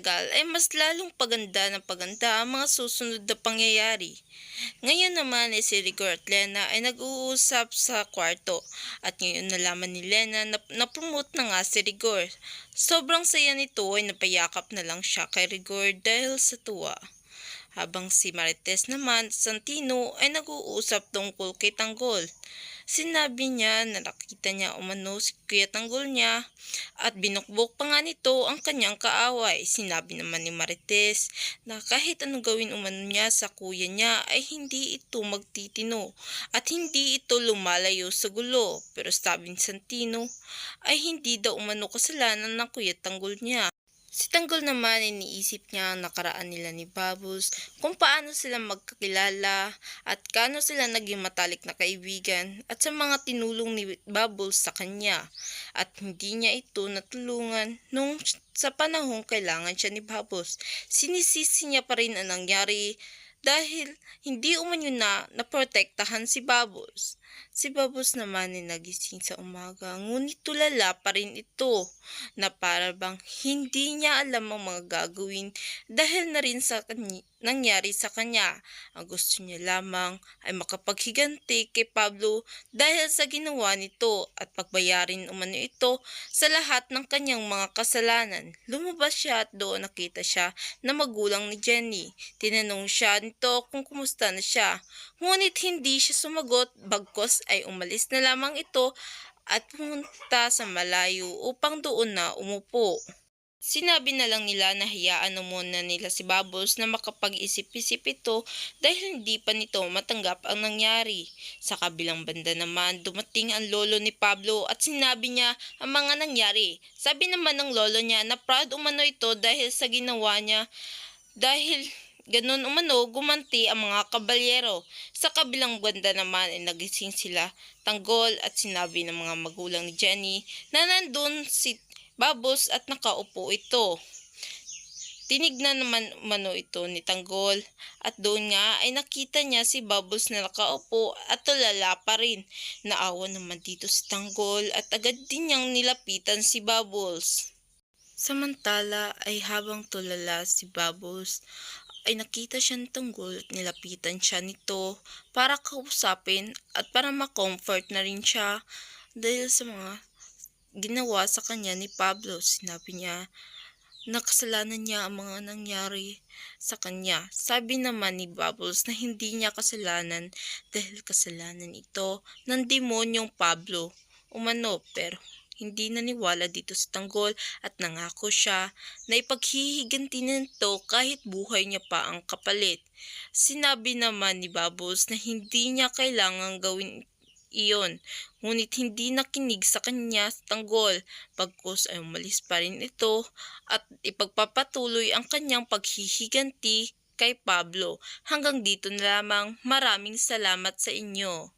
pagtatagal ay mas lalong paganda ng paganda ang mga susunod na pangyayari. Ngayon naman ay si Rigor at Lena ay nag-uusap sa kwarto at ngayon nalaman ni Lena na napromote na nga si Rigor. Sobrang saya nito ay napayakap na lang siya kay Rigor dahil sa tuwa. Habang si Marites naman at Santino ay nag-uusap tungkol kay Tanggol. Sinabi niya na nakita niya umano si Kuya Tanggol niya at binukbok pa nga nito ang kanyang kaaway. Sinabi naman ni Marites na kahit anong gawin umano niya sa kuya niya ay hindi ito magtitino at hindi ito lumalayo sa gulo. Pero sabi ni Santino ay hindi daw umano kasalanan ng Kuya Tanggol niya. Si Tanggol naman iniisip niya ang nakaraan nila ni Bubbles, kung paano sila magkakilala at kano sila naging matalik na kaibigan at sa mga tinulong ni Bubbles sa kanya at hindi niya ito natulungan nung sa panahong kailangan siya ni Bubbles. Sinisisi niya pa rin ang nangyari dahil hindi umano na naprotektahan si Bubbles. Si Bubbles naman ay nagising sa umaga, ngunit tulala pa rin ito na para bang hindi niya alam ang mga gagawin dahil na rin sa nangyari sa kanya. Ang gusto niya lamang ay makapaghiganti kay Pablo dahil sa ginawa nito at pagbayarin umano ito sa lahat ng kanyang mga kasalanan. Lumabas siya at doon nakita siya na magulang ni Jenny. Tinanong siya nito kung kumusta na siya, ngunit hindi siya sumagot, bagkos ay umalis na lamang ito at pumunta sa malayo upang doon na umupo. Sinabi na lang nila na hayaan na muna nila si Bubbles na makapag-isip-isip ito dahil hindi pa nito matanggap ang nangyari. Sa kabilang banda naman, dumating ang lolo ni Pablo at sinabi niya ang mga nangyari. Sabi naman ng lolo niya na proud umano ito dahil sa ginawa niya dahil ganun umano gumanti ang mga kabalyero. Sa kabilang banda naman ay nagising sila Tanggol at sinabi ng mga magulang ni Jenny na nandun si Bubbles at nakaupo ito. Tinignan naman umano ito ni Tanggol at doon nga ay nakita niya si Bubbles na nakaupo at tulala pa rin. Naawa naman dito si Tanggol at agad din niyang nilapitan si Bubbles. Samantala ay habang tulala si Bubbles ay nakita siya ni Tanggol at nilapitan siya nito para kausapin at para ma-comfort na rin siya dahil sa mga ginawa sa kanya ni Pablo. Sinabi niya na kasalanan niya ang mga nangyari sa kanya. Sabi naman ni Bubbles na hindi niya kasalanan dahil kasalanan ito ng demonyong Pablo umano, pero hindi naniwala dito si Tanggol at nangako siya na ipaghihiganti nito kahit buhay niya pa ang kapalit. Sinabi naman ni Bubbles na hindi niya kailangang gawin iyon, ngunit hindi nakinig sa kanya si Tanggol. Bagkus ay umalis pa rin ito at ipagpapatuloy ang kanyang paghihiganti kay Pablo. Hanggang dito na lamang, maraming salamat sa inyo.